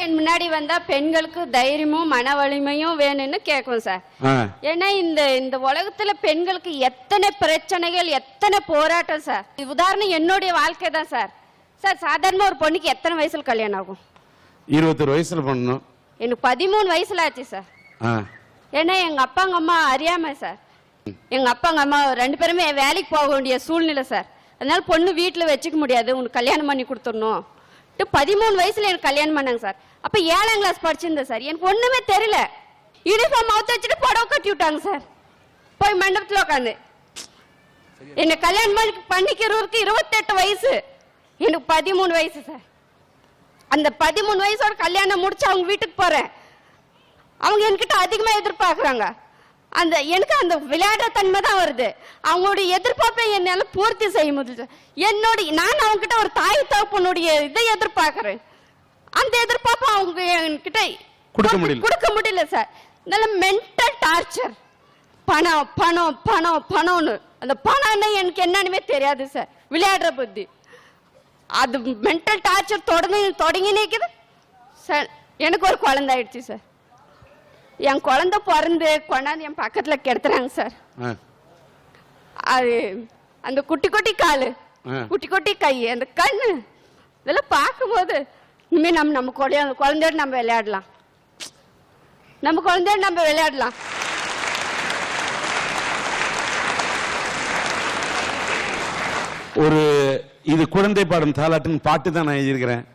என் முன்னாடி வந்தா பெண்களுக்கு தைரியமும் மன வலிமையும் வேணும்னு கேட்கும் சார். ஏன்னா இந்த உலகத்துல பெண்களுக்கு எத்தனை பிரச்சனைகள், எத்தனை போராட்டம் சார். உதாரணம் என்னுடைய வாழ்க்கை தான் சார். சார் சாதாரண ஒரு பொண்ணுக்கு எத்தனை வயசுல கல்யாணம் ஆகும்? 21 வயசுல பண்ணணும். எனக்கு 13 வயசுல ஆச்சு சார். ஏன்னா எங்க அப்பா எங்க அம்மா அறியாம சார். எங்க அப்பா எங்க அம்மா 2 பேருமே வேலைக்கு போக வேண்டிய சூழ்நிலை சார். அதனால பொண்ணு வீட்டுல வச்சுக்க முடியாது, உனக்கு கல்யாணம் பண்ணி கொடுத்துடணும். 13 வயசுல எனக்கு கல்யாணம் பண்ணாங்க சார். அப்ப 7ஆம் கிளாஸ் படிச்சிருந்தேன் சார். எனக்கு ஒண்ணுமே தெரியல. யூனிஃபார்ம் அவுத்து வச்சுட்டு புடவை கட்டி விட்டாங்க சார். போய் மண்டபத்துல உட்காந்து என்ன கல்யாணம் பண்ணிக்கிறவருக்கு 28 வயசு, எனக்கு 13 வயசு சார். அந்த 13 வயசோட கல்யாணம் முடிச்சு அவங்க வீட்டுக்கு போறேன். அவங்க என்கிட்ட அதிகமா எதிர்பார்க்கறாங்க. எனக்கு அந்த விளையாட தன்மை தான் வருது. அவங்களுடைய எதிர்பார்ப்பை என்னால பூர்த்தி செய்ய முடியல. நான் அவங்க கிட்ட ஒரு தாய் தகப்பனுடைய இதை எதிர்பார்க்கிறேன். அந்த எதிர்பார்ப்பு அவங்க என்கிட்ட கொடுக்க முடியல சார். நல்ல மென்டல் டார்ச்சர். பணம் பணம் பணம் பணம்னு அந்த பணம்னா எனக்கு என்னன்னுமே தெரியாது சார். விளையாடுற புத்தி அது மென்டல் டார்ச்சர் தொடங்கி நிற்குது சார். எனக்கு ஒரு குழந்தை ஆயிடுச்சு சார். என் குழந்தை பிறந்து கொண்டாந்து என் பக்கத்துல கெடுத்துறாங்க சார். அது அந்த குட்டி குட்டி காலு, குட்டி குட்டி கை, அந்த கண்ணு, இதெல்லாம் பார்க்கும்போது இனிமே நம்ம குழந்தையோட நம்ம விளையாடலாம், நம்ம குழந்தையோட நம்ம விளையாடலாம். ஒரு இது குழந்தை பாடும் தாலாட்டுன்னு பாட்டு தான் நான் எழுதியிருக்கிறேன்.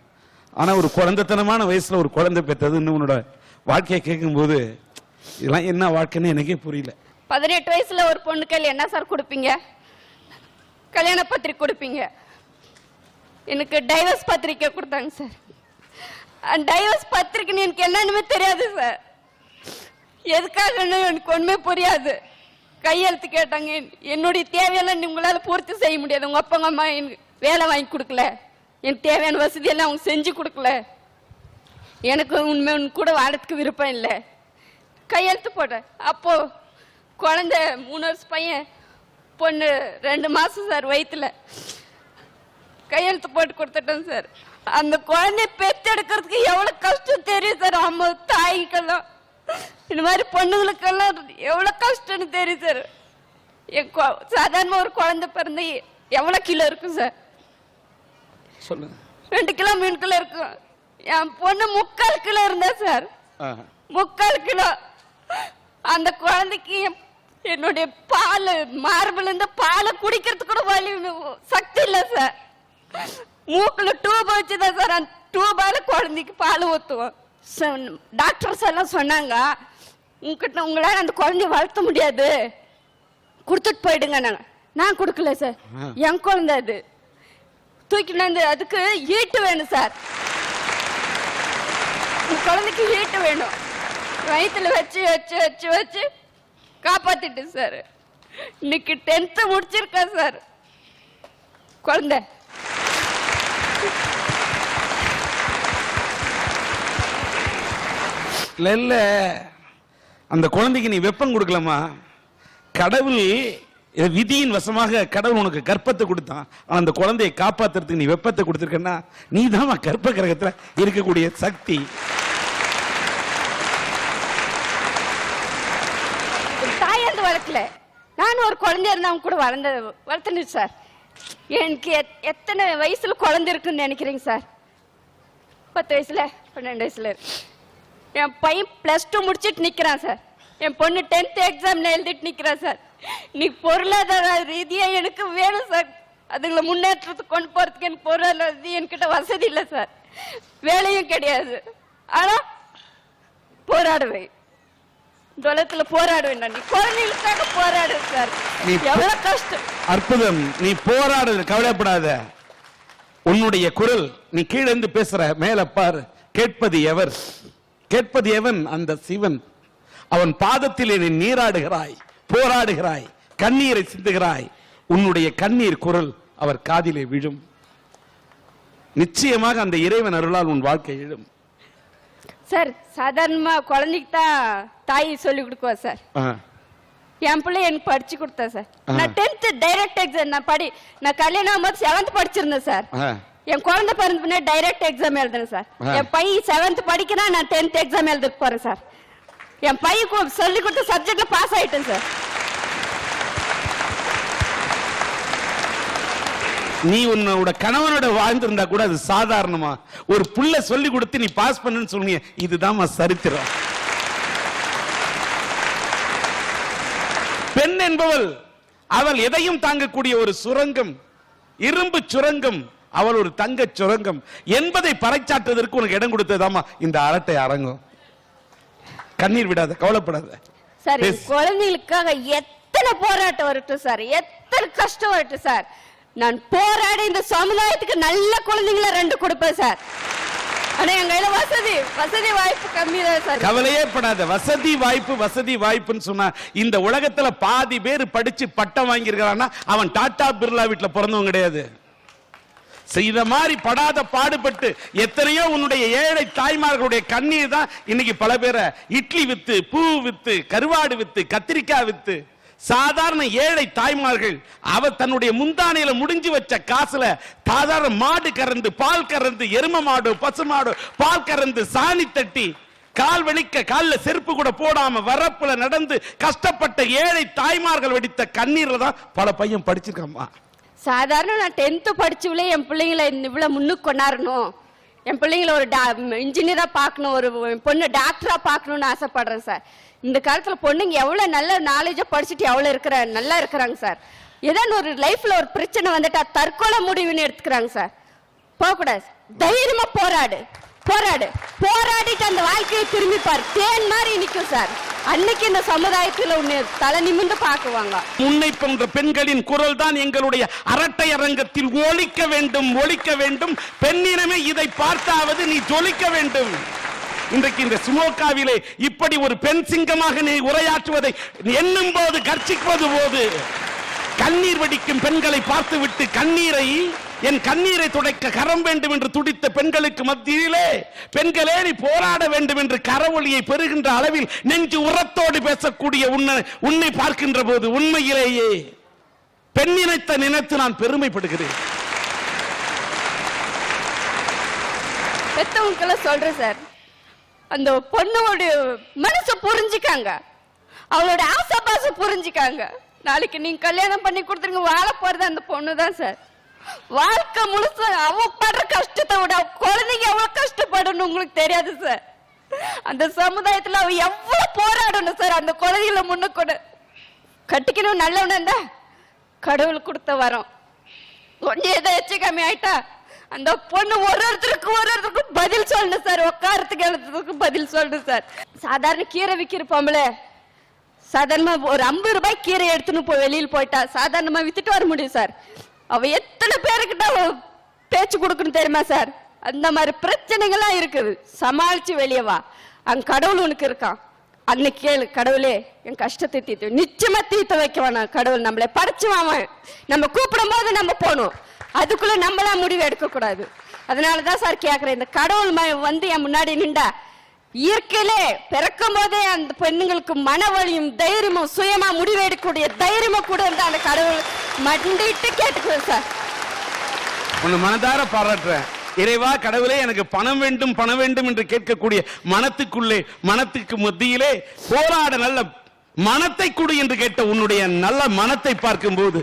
ஆனா ஒரு குழந்தைத்தனமான வயசுல ஒரு குழந்தை பெற்றது இன்னும் உன்னோட வாழ்க்கையை கேட்கும் போது இதெல்லாம் என்ன வாழ்க்கைன்னு எனக்கே புரியல. 18 வயசுல ஒரு பொண்ணு கையில் என்ன சார் கொடுப்பீங்க? கல்யாண பத்திரிக்கை கொடுப்பீங்க. எனக்கு டைவர்ஸ் பத்திரிக்கை கொடுத்தாங்க சார். டைவர்ஸ் பத்திரிக்கைன்னு எனக்கு என்னன்னு தெரியாது சார். எதுக்காகன்னு எனக்கு ஒண்ணுமே புரியாது. கையெழுத்து கேட்டாங்க. என்னுடைய தேவையெல்லாம் உங்களால பூர்த்தி செய்ய முடியாது. உங்க அப்பா அம்மா எனக்கு வேலை வாங்கி கொடுக்கல, எனக்கு தேவையான வசதி எல்லாம் அவங்க செஞ்சு கொடுக்கல, எனக்கு உண்மை கூட வாழறதுக்கு விருப்பம் இல்லை. கையெழுத்து போட்டேன். அப்போ குழந்தை 3 வருஷ பையன், பொண்ணு 2 மாசம் சார் வயிற்றுல. கையெழுத்து போட்டு கொடுத்துட்டேன் சார். அந்த குழந்தைய பெற்றெடுக்கிறதுக்கு எவ்வளவு கஷ்டம் தெரியும் சார். அம்மா தாய்க்கெல்லாம் இந்த மாதிரி பொண்ணுங்களுக்கெல்லாம் எவ்வளவு கஷ்டம்னு தெரியும் சார். சாதாரண ஒரு குழந்தை பிறந்து எவ்வளவு கிலோ இருக்கும் சார்? சொல்லுங்க. 2 கிலோ 3 கிலோ இருக்கும். என் பொண்ணு 3/4 கிலோ இருந்தா சார். 3/4 கிலோ. அந்த குழந்தைக்கு என்னுடைய பால் மார்பிள் இருந்து பாலை குடிக்கிறதுக்கு கூட வலி சக்தி இல்லை சார். மூக்குல டியூப் வச்சுதான் சார். அந்த டியூபால குழந்தைக்கு பால் ஊத்துவோம். டாக்டர்ஸ் எல்லாம் சொன்னாங்க, உங்களால அந்த குழந்தைய வளர்த்த முடியாது, கொடுத்துட்டு போயிடுங்க. நான் கொடுக்கல சார். என் குழந்தை அது தூக்கிட்டு அதுக்கு ஈட்டு வேணும் சார். குழந்தைக்கு ஈட்டு வேணும். வயிற்றுல வச்சு வச்சு வச்சு வச்சு காப்பாத்திட்டு சார். இன்னைக்கு 10th முடிச்சிருக்கா சார் குழந்தை. இல்ல அந்த குழந்தைக்கு நீ வெப்பம் கொடுக்கலாமா? கடவுள் விதியின் வசமாக கடவுள் உனக்கு கர்ப்பத்தை கொடுத்தான். ஆனா அந்த குழந்தையை காப்பாத்துறதுக்கு நீ வெப்பத்தை கொடுத்திருக்கன்னா நீ தான் கர்ப்ப கிரகத்துல இருக்கக்கூடிய சக்தி. தாயாந்து வளர்க்கல, நானும் ஒரு குழந்தை இருந்தா அவங்க கூட வளர்த்துன்னு சார். எனக்கு எத்தனை வயசுல குழந்தை இருக்குன்னு நினைக்கிறீங்க சார்? 10 வயசுல 12 வயசுல. என் பையன் +2 முடிச்சுட்டு நிக்கிறான் சார். என் பொண்ணு 10th எக்ஸாம் எழுதிட்டு நிக்கிறான் சார். நீ பொருளாதார ரீதியா எனக்கு வேணும் சார். அதுங்களை முன்னேற்றத்துக்கு கொண்டு போறதுக்கு எனக்கு பொருளாதார ரீதியா என்கிட்ட வசதி இல்லை சார். வேலையும் கிடையாது. ஆனா போராடுவேன். உலகத்துல போராடுவேன். நீ குழந்தைகளுக்காக போராடு சார். எவ்வளவு கஷ்டம். அற்புதம். நீ போராடு, கவலைப்படாத. உன்னுடைய குரல் நீ கீழே இருந்து பேசுற, மேல பார். கேட்பது எவர்? கேட்பது எவன்? அந்த சிவன். அவன் பாதத்திலே நீ நீராடுகிறாய், போராடுகிறாய், கண்ணீரை சிந்துகிறாய். உன்னுடைய கண்ணீர் குரல் அவர் காதிலே விழும். நிச்சயமாக அந்த இறைவன் அருளால் உன் வாழ்க்கை எழும் சார். சாதாரணமா குழந்தைக்கு தான் தாய் சொல்லி கொடுக்குவா சார். என் பிள்ளை எனக்கு படிச்சு கொடுத்தா சார். நான் 10th டைரக்ட் எக்ஸாம் நான் கல்யாணம் ஆகும்போது 7th படிச்சிருந்தேன் சார். என் குழந்தை பிறந்த பின்னாடி டைரக்ட் எக்ஸாம் எழுதுறேன் சார். என் பையன் 7th படிக்கிறான், நான் 10th எக்ஸாம் எழுத போறேன் சார். என் பையன் சொல்லி கொடுத்த சப்ஜெக்ட்ல பாஸ் ஆயிட்டேன் சார். நீ உன்னோட கணவனோட வாழ்ந்திருந்தா கூட அது சாதாரணமா, ஒரு புள்ள சொல்லி கொடுத்து நீ பாஸ் பண்ணுன்னு சொன்னீங்க, இதுதான் சரித்திரம். பெண் என்பவள் அவள் எதையும் தாங்கக்கூடிய ஒரு சுரங்கம், இரும்பு சுரங்கம், அவள் ஒரு தங்க சுரங்கம் என்பதை பறைச்சாற்றுவதற்கு உனக்கு இடம் கொடுத்ததாமா இந்த அரட்டை அரங்கம். கண்ணீர் விடாத, கவலைப்படாத. சார், குழந்தைகளுக்காக எத்தனை போராட்டம் வரட்டும் சார், எத்தனை கஷ்டம் வரட்டும் சார், நான் போராடி இந்த சமுதாயத்துக்கு நல்ல குழந்தைங்களை 2 கொடுப்பேன் சார். ஆனா எங்க கையில வசதி வாய்ப்பு கம்மி தான் சார். கவலையே படாத. வசதி வாய்ப்புன்னு சொன்னா இந்த உலகத்துல பாதி பேர் படிச்சு பட்டம் வாங்கியிருக்கான்னா அவன் டாடா பிர்லா வீட்டுல பிறந்தவன் கிடையாது. செய்த மாதிரி படாத பாடுபட்டு எத்தனையோ உன்னுடைய ஏழை தாய்மார்களுடைய கண்ணீர் தான் இன்னைக்கு பல பேரை இட்லி வித்து, பூ வித்து, கருவாடு வித்து, கத்திரிக்காய் வித்து, சாதாரண ஏழை தாய்மார்கள் அவ தன்னுடைய முந்தானையில முடிஞ்சு வச்ச காசுல சாதாரண மாடு கறந்து, பால் கறந்து, எரும மாடு, பசு மாடு பால் கறந்து, சாணி தட்டி, கால் வலிக்க கால்ல செருப்பு கூட போடாம வரப்புல நடந்து கஷ்டப்பட்ட ஏழை தாய்மார்கள் வெடித்த கண்ணீர்ல தான் பல பையன் படிச்சிருக்காமா. சாதாரண நான் 10th படிச்சுவிலே என் பிள்ளைங்களை இவ்வளவு முன்னுக்கு கொண்டாடணும், என் பிள்ளைங்களை ஒரு இன்ஜினியரா பார்க்கணும், ஒரு பொண்ணு டாக்டரா பார்க்கணும்னு ஆசைப்படுறேன் சார். இந்த காலத்துல பொண்ணுங்க எவ்வளவு நல்ல நாலேஜா படிச்சுட்டு எவ்வளவு நல்லா இருக்கிறாங்க சார். ஏதாவது ஒரு லைஃப்ல ஒரு பிரச்சனை வந்துட்டா தற்கொலை முடிவுன்னு எடுத்துக்கிறாங்க சார். போகக்கூடாது, தைரியமா போராடிட்டு அந்த வாழ்க்கையை திரும்பி பாரு, தேன் மாதிரி நிக்கும் சார். அன்னைக்கு இந்த சமுதாயத்தில் உன்னை தலை நிமிர்ந்து பார்க்குவாங்க. உன்னை போன்ற பெண்களின் குரல் தான் எங்களுடைய அரட்டை அரங்கத்தில் ஒலிக்க வேண்டும். பெண்ணினமே இதை பார்த்தாவது நீ ஜொலிக்க வேண்டும். இன்றைக்கு இந்த சுமோக்காவிலே இப்படி ஒரு பெண் சிங்கமாக நீ உரையாற்றுவதை எண்ணும் போது கர்ச்சிப்பது போது கண்ணீர் வடிக்கும் பெண்களை பார்த்துவிட்டு என் கண்ணீரை துடைக்க கரம் வேண்டும் என்று துடித்த பெண்களுக்கு மத்தியிலே பெண்களே நீ போராட வேண்டும் என்று கரவொலியை பெறுகின்ற அளவில் நெஞ்சு உரத்தோடு பேசக்கூடிய உன்னை பார்க்கின்ற போது உண்மையிலேயே பெண்ணினத்தை நினைத்து நான் பெருமைப்படுகிறேன். பெத்தவங்களுக்கெல்லாம் சொல்றேன் சார், அந்த பொண்ணோட மனசை புரிஞ்சுக்காங்க, அவளோட ஆசைபாசம் புரிஞ்சுக்காங்க. நாளைக்கு நீங்க கல்யாணம் பண்ணி கொடுத்துருங்க, வாழ போறது அந்த பொண்ணு தான் சார். வாழ்க்கை முழுசு அவ படுற கஷ்டத்தை விட குழந்தைங்க எவ்வளவு கஷ்டப்படணும் உங்களுக்கு தெரியாது சார். அந்த சமுதாயத்துல அவ எவ்வளவு போராடணும் சார். அந்த குழந்தைகளை முன்னுக்கூட கட்டிக்கணும் நல்லவன இருந்தா கடவுள் கொடுத்த வரோம். கொஞ்சம் எதை எச்சு கம்மி ஆயிட்டா அந்த பொண்ணு ஒருத்தருக்கும் பதில் சொல்லணும் சார். உட்காரத்துக்கு எழுத்துக்கு பதில் சொல்லணும் சார். சாதாரண கீரை விற்கிற பொம்பளை சாதாரணமா ஒரு 50 ரூபாய் கீரை எடுத்துன்னு போய் வெளியில் போயிட்டா சாதாரணமா வித்துட்டு வர முடியும் சார். அவ எத்தனை பேருக்கிட்ட பேச்சு கொடுக்கணும் தெரியுமா சார். அந்த மாதிரி பிரச்சனைகள்லாம் இருக்குது, சமாளிச்சு வெளியே வா. அங்க கடவுள் உனக்கு இருக்கான். அன்னைக்கு கேளு, கடவுளே என் கஷ்டத்தை தீர்த்து, நிச்சயமா தீர்த்து வைக்கவானா கடவுள். நம்மளை படைச்சுவான், நம்ம கூப்பிடும் போது நம்ம போகணும், அதுக்குள்ள நம்மளா முடிவு எடுக்க கூடாது. அதனாலதான் சார் கேக்குறேன், இந்த கடவுள் வந்து என் முன்னாடி நின்றா இயற்கையிலே பிறக்கும் போதே அந்த பெண்ணுங்களுக்கு மனவழியும் தைரியமும் சுயமா முடிவு எடுக்கக்கூடிய தைரியமும் கூட இருந்தா அந்த கடவுள் மண்டிட்டு கேட்டுக்குவேன் சார். உன்னை மனதார பாராட்டுறேன். இறைவா கடவுளே எனக்கு பணம் வேண்டும் என்று கேட்கக்கூடிய மனத்துக்கு மத்தியிலே போராட நல்ல மனத்தை கொடு என்று கேட்ட உன்னுடைய நல்ல மனத்தை பார்க்கும் போது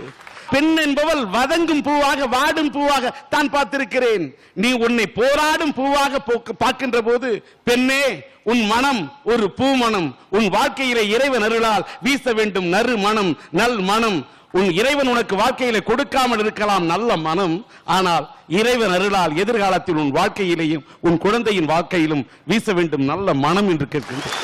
பெண் என்பவள் வதங்கும் பூவாக வாடும் பூவாக தான் பார்த்திருக்கிறேன். நீ உன்னை போராடும் பூவாக பார்க்கின்ற போது பெண்ணே உன் மனம் ஒரு பூ மனம். உன் வாழ்க்கையிலே இறைவன் அருளால் வீச வேண்டும் நறு மனம், நல் மனம். உன் இறைவன் உனக்கு வாழ்க்கையிலே கொடுக்காமல் இருக்கலாம் நல்ல மனம், ஆனால் இறைவன் அருளால் எதிர்காலத்தில் உன் வாழ்க்கையிலேயும் உன் குழந்தையின் வாழ்க்கையிலும் வீச வேண்டும் நல்ல மனம் என்று கேட்கின்றேன்.